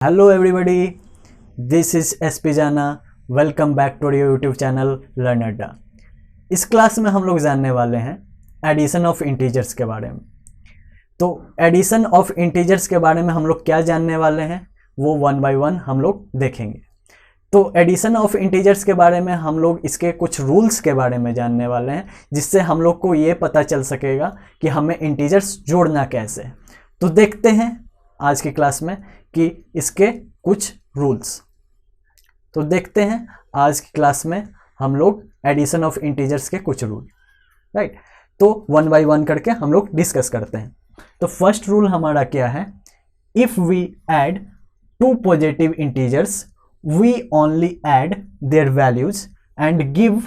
Hello everybody, this is SP Jana. Welcome back to your YouTube channel learn Adda. इस class में हम लोग जानने वाले हैं एडिशन ऑफ इंटीजर्स के बारे में। तो एडिशन ऑफ इंटीजर्स के बारे में हम लोग क्या जानने वाले हैं वो वन बाय वन हम लोग देखेंगे। तो एडिशन ऑफ इंटीजर्स के बारे में हम लोग इसके कुछ रूल्स के बारे में जानने वाले हैं, जिससे हम लोग को ये पता चल सकेगा कि हमें इंटीजर्स जोड़ना कैसे है। तो देखते हैं आज की क्लास में कि इसके कुछ रूल्स। तो देखते हैं आज की क्लास में हम लोग एडिशन ऑफ इंटीजर्स के कुछ रूल, राइट। तो वन बाय वन करके हम लोग डिस्कस करते हैं। तो फर्स्ट रूल हमारा क्या है, if we add two positive integers we only add their values and give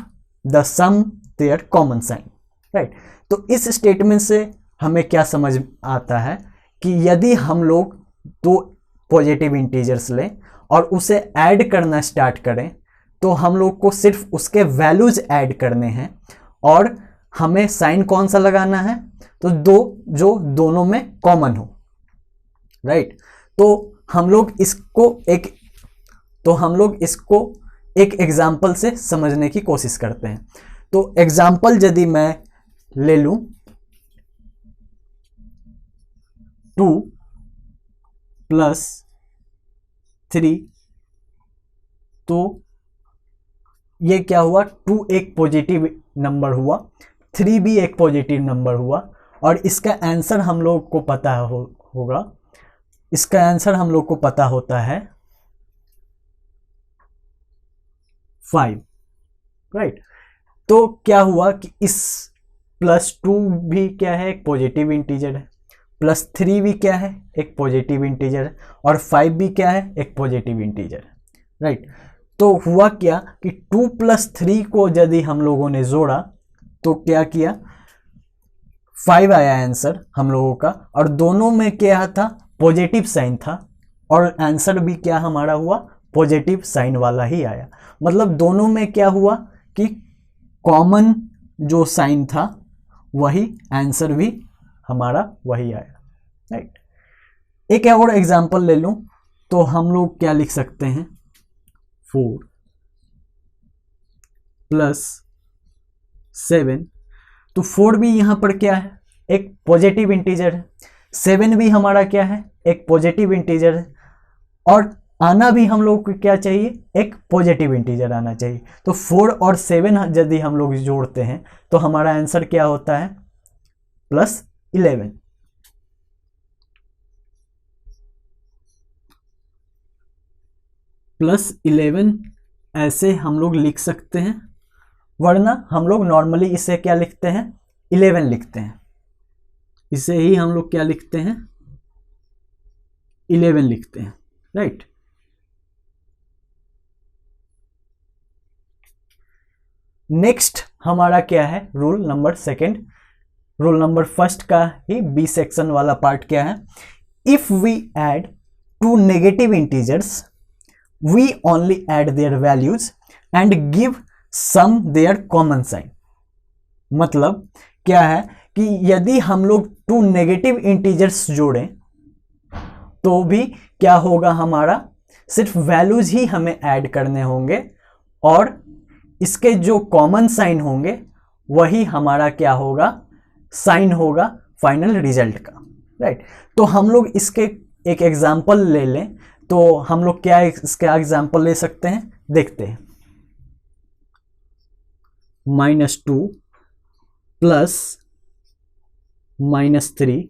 the sum their common sign, right. तो इस स्टेटमेंट से हमें क्या समझ आता है कि यदि हम लोग दो पॉजिटिव इंटीजर्स लें और उसे ऐड करना स्टार्ट करें तो हम लोग को सिर्फ उसके वैल्यूज ऐड करने हैं और हमें साइन कौन सा लगाना है, तो दो जो दोनों में कॉमन हो, राइट। तो हम लोग इसको एक एग्जाम्पल से समझने की कोशिश करते हैं। तो एग्जाम्पल यदि मैं ले लूं 2 + 3, तो ये क्या हुआ, 2 एक पॉजिटिव नंबर हुआ, 3 भी एक पॉजिटिव नंबर हुआ और इसका आंसर हम लोग को पता होगा। इसका आंसर हम लोग को पता होता है 5, राइट। तो क्या हुआ कि इस +2 भी क्या है, एक पॉजिटिव इंटीजर है, +3 भी क्या है, एक पॉजिटिव इंटीजर है, और 5 भी क्या है, एक पॉजिटिव इंटीजर है, राइट। तो हुआ क्या कि 2 + 3 को यदि हम लोगों ने जोड़ा तो क्या किया, 5 आया आंसर हम लोगों का, और दोनों में क्या था, पॉजिटिव साइन था, और आंसर भी क्या हमारा हुआ, पॉजिटिव साइन वाला ही आया। मतलब दोनों में क्या हुआ कि कॉमन जो साइन था वही, आंसर भी हमारा वही आया, राइट। एक और एग्जांपल ले लूं तो हम लोग क्या लिख सकते हैं, 4 + 7। तो 4 भी यहां पर क्या है, एक पॉजिटिव इंटीजर है, 7 भी हमारा क्या है, एक पॉजिटिव इंटीजर है, और आना भी हम लोग को क्या चाहिए, एक पॉजिटिव इंटीजर आना चाहिए। तो 4 और 7 यदि हम लोग जोड़ते हैं तो हमारा आंसर क्या होता है, +11। +11 ऐसे हम लोग लिख सकते हैं, वरना हम लोग नॉर्मली इसे क्या लिखते हैं, 11 लिखते हैं। इसे ही हम लोग क्या लिखते हैं, 11 लिखते हैं, राइट। नेक्स्ट हमारा क्या है, rule number second. Rule number first का ही बी सेक्शन वाला पार्ट क्या है, if we add two negative integers we only add their values and give sum their common sign. मतलब क्या है कि यदि हम लोग 2 नेगेटिव इंटीजर्स जोड़ें तो भी क्या होगा, हमारा सिर्फ वैल्यूज ही हमें ऐड करने होंगे और इसके जो कॉमन साइन होंगे वही हमारा क्या होगा, साइन होगा फाइनल रिजल्ट का, राइट। तो हम लोग इसके एक एग्जांपल ले लें, तो हम लोग क्या इसका एग्जांपल ले सकते हैं, देखते हैं। -2 + -3,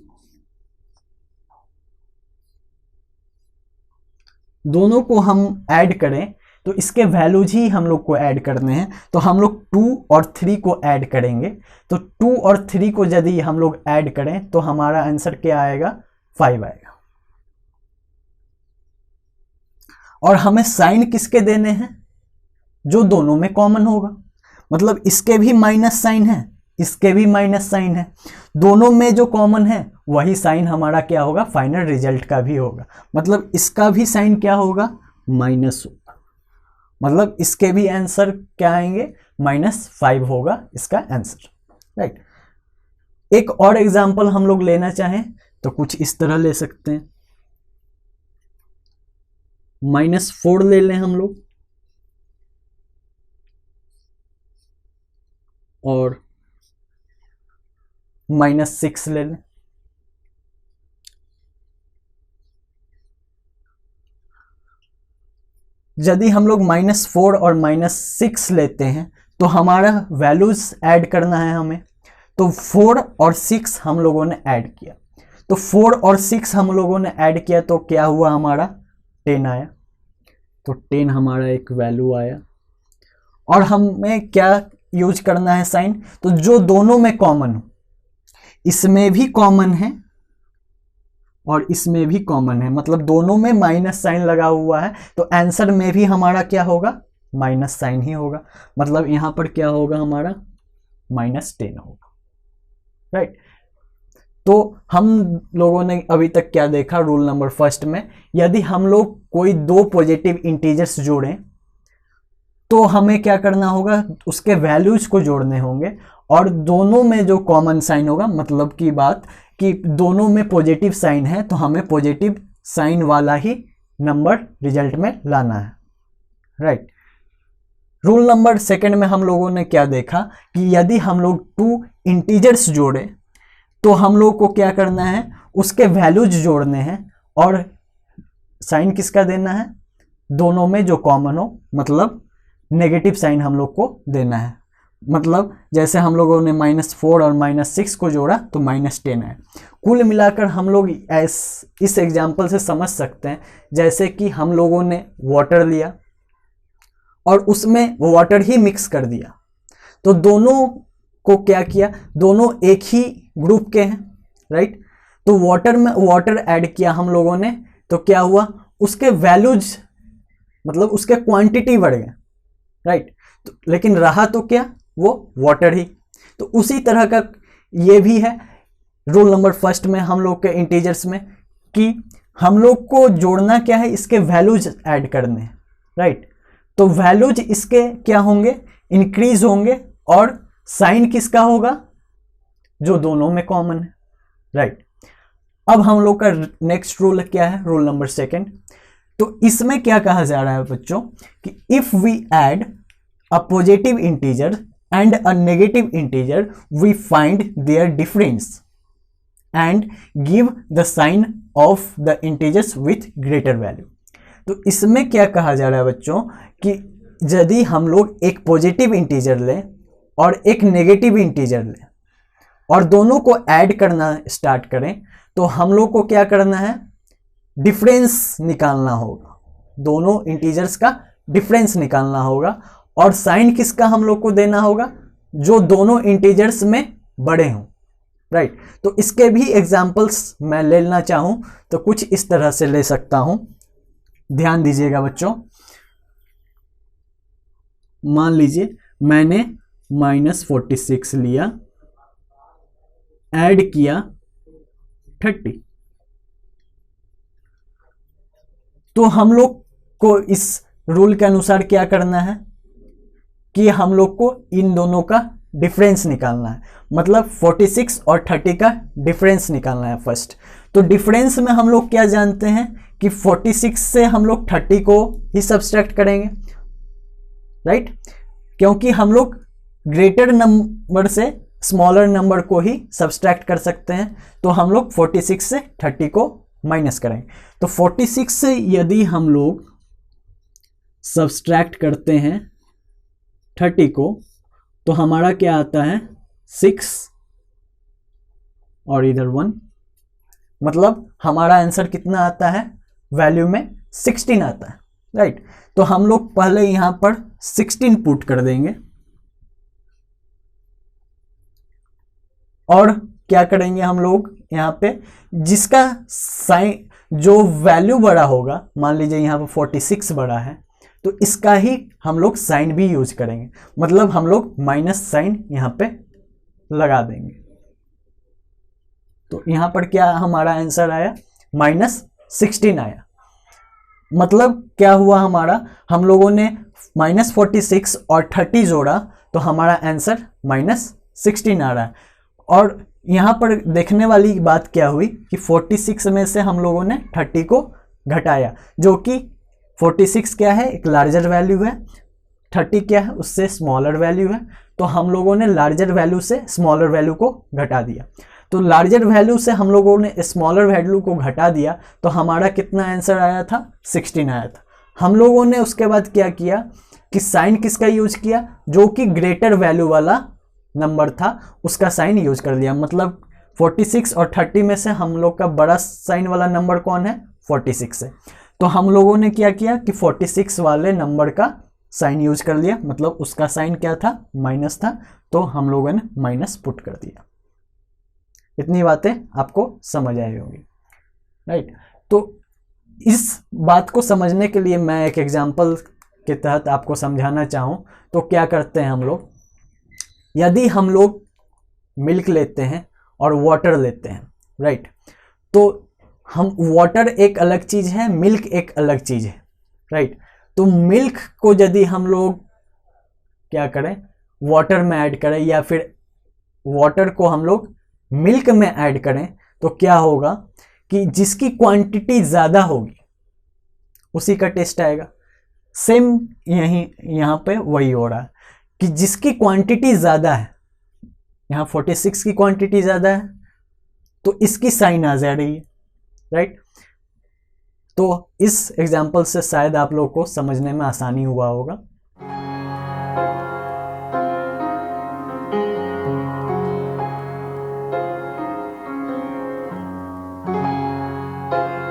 दोनों को हम ऐड करें तो इसके वैल्यूज ही हम लोग को ऐड करने हैं। तो हम लोग 2 और 3 को ऐड करेंगे, तो 2 और 3 को यदि हम लोग ऐड करें तो हमारा आंसर क्या आएगा, 5 आएगा। और हमें साइन किसके देने हैं, जो दोनों में कॉमन होगा। मतलब इसके भी माइनस साइन है, इसके भी माइनस साइन है, दोनों में जो कॉमन है वही साइन हमारा क्या होगा, फाइनल रिजल्ट का भी होगा। मतलब इसका भी साइन क्या होगा, माइनस होगा। मतलब इसके भी आंसर क्या आएंगे, -5 होगा इसका आंसर, राइट। एक और एग्जांपल हम लोग लेना चाहें तो कुछ इस तरह ले सकते हैं, -4 ले लें हम लोग और -6 ले लें। यदि हम लोग -4 और -6 लेते हैं तो हमारा वैल्यूज ऐड करना है हमें, तो 4 और 6 हम लोगों ने ऐड किया, तो 4 और 6 हम लोगों ने ऐड किया तो क्या हुआ, हमारा 10 आया। तो 10 हमारा एक वैल्यू आया। और हमें क्या यूज करना है साइन, तो जो दोनों में कॉमन हो, इसमें भी कॉमन है और इसमें भी कॉमन है, मतलब दोनों में माइनस साइन लगा हुआ है, तो आंसर में भी हमारा क्या होगा, माइनस साइन ही होगा। मतलब यहां पर क्या होगा, हमारा -10 होगा, राइट। तो हम लोगों ने अभी तक क्या देखा, रूल नंबर फर्स्ट में, यदि हम लोग कोई दो पॉजिटिव इंटीजर्स जोड़ें तो हमें क्या करना होगा, उसके वैल्यूज को जोड़ने होंगे और दोनों में जो कॉमन साइन होगा, मतलब की बात कि दोनों में पॉजिटिव साइन है तो हमें पॉजिटिव साइन वाला ही नंबर रिजल्ट में लाना है, राइट। रूल नंबर सेकंड में हम लोगों ने क्या देखा कि यदि हम लोग 2 इंटीजर्स जोड़े तो हम लोग को क्या करना है, उसके वैल्यूज जोड़ने हैं और साइन किसका देना है, दोनों में जो कॉमन हो, मतलब नेगेटिव साइन हम लोग को देना है। मतलब जैसे हम लोगों ने -4 और -6 को जोड़ा तो -10 है। कुल मिलाकर हम लोग इस एग्जाम्पल से समझ सकते हैं, जैसे कि हम लोगों ने वाटर लिया और उसमें वाटर ही मिक्स कर दिया, तो दोनों को क्या किया, दोनों एक ही ग्रुप के हैं, राइट। तो वाटर में वाटर ऐड किया हम लोगों ने, तो क्या हुआ, उसके वैल्यूज मतलब उसके क्वांटिटी बढ़ गए, राइट। तो लेकिन रहा तो क्या, वो वाटर ही। तो उसी तरह का ये भी है रूल नंबर फर्स्ट में हम लोग के इंटीजर्स में, कि हम लोग को जोड़ना क्या है, इसके वैल्यूज ऐड करने हैं, राइट। तो वैल्यूज इसके क्या होंगे, इंक्रीज होंगे और साइन किसका होगा, जो दोनों में कॉमन है, राइट। अब हम लोग का नेक्स्ट रूल क्या है, रूल नंबर सेकंड। तो इसमें क्या कहा जा रहा है बच्चों, कि if we add a positive integer and a negative integer, we find their difference and give the sign of the integers with greater value। तो इसमें क्या कहा जा रहा है बच्चों, कि यदि हम लोग एक पॉजिटिव इंटीजर लें और एक नेगेटिव इंटीजर लें और दोनों को ऐड करना स्टार्ट करें, तो हम लोग को क्या करना है, डिफरेंस निकालना होगा, दोनों इंटीजर्स का डिफरेंस निकालना होगा और साइन किसका हम लोग को देना होगा, जो दोनों इंटीजर्स में बड़े हों, राइट। तो इसके भी एग्जांपल्स मैं लेना चाहूं तो कुछ इस तरह से ले सकता हूं, ध्यान दीजिएगा बच्चों। मान लीजिए मैंने -46 लिया, ऐड किया 30, तो हम लोग को इस रूल के अनुसार क्या करना है कि हम लोग को इन दोनों का डिफरेंस निकालना है, मतलब 46 और 30 का डिफरेंस निकालना है फर्स्ट। तो डिफरेंस में हम लोग क्या जानते हैं कि 46 से हम लोग 30 को ही सब्सट्रैक्ट करेंगे, राइट, क्योंकि हम लोग ग्रेटर नंबर से स्मॉलर नंबर को ही सब्सट्रैक्ट कर सकते हैं। तो हम लोग 46 से 30 को माइनस करेंगे। तो 46 से यदि हम लोग सब्सट्रैक्ट करते हैं 30 को, तो हमारा क्या आता है 6 और इधर 1, मतलब हमारा आंसर कितना आता है, वैल्यू में 16 आता है, राइट। तो हम लोग पहले यहां पर 16 पुट कर देंगे और क्या करेंगे हम लोग यहां पे, जिसका साइन जो वैल्यू बड़ा होगा, मान लीजिए यहां पर 46 बड़ा है, तो इसका ही हम लोग साइन भी यूज करेंगे, मतलब हम लोग माइनस साइन यहां पे लगा देंगे। तो यहां पर क्या हमारा आंसर आया, -16 आया। मतलब क्या हुआ हमारा, हम लोगों ने -46 और 30 जोड़ा तो हमारा आंसर -16 आ रहा है। और यहां पर देखने वाली बात क्या हुई कि 46 में से हम लोगों ने 30 को घटाया, जो कि 46 क्या है, एक लार्जर वैल्यू है, 30 क्या है, उससे स्मॉलर वैल्यू है। तो हम लोगों ने लार्जर वैल्यू से स्मॉलर वैल्यू को घटा दिया। तो लार्जर वैल्यू से हम लोगों ने स्मॉलर वैल्यू को घटा दिया, तो हमारा कितना आंसर आया था, 16 आया था। हम लोगों ने उसके बाद क्या किया कि साइन किसका यूज किया, जो कि ग्रेटर वैल्यू वाला नंबर था उसका साइन यूज कर लिया। मतलब 46 और 30 में से हम लोग का बड़ा साइन वाला नंबर कौन है, 46 है। तो हम लोगों ने क्या किया कि 46 वाले नंबर का साइन यूज कर लिया, मतलब उसका साइन क्या था, माइनस था, तो हम लोगों ने माइनस पुट कर दिया। इतनी बातें आपको समझ आई होंगी, राइट। तो इस बात को समझने के लिए मैं एक एग्जांपल के तहत आपको समझाना चाहूँ तो क्या करते हैं हम लोग, यदि हम लोग मिल्क लेते हैं और वाटर लेते हैं, राइट, तो हम वाटर एक अलग चीज़ है, मिल्क एक अलग चीज़ है, राइट। तो मिल्क को यदि हम लोग क्या करें, वाटर में ऐड करें या फिर वाटर को हम लोग मिल्क में ऐड करें, तो क्या होगा कि जिसकी क्वांटिटी ज़्यादा होगी उसी का टेस्ट आएगा। सेम यहाँ पे वही हो रहा है कि जिसकी क्वांटिटी ज़्यादा है, यहाँ 46 की क्वांटिटी ज़्यादा है तो इसकी साइन आ जा रही है, राइट। तो इस एग्जाम्पल से शायद आप लोग को समझने में आसानी हुआ होगा।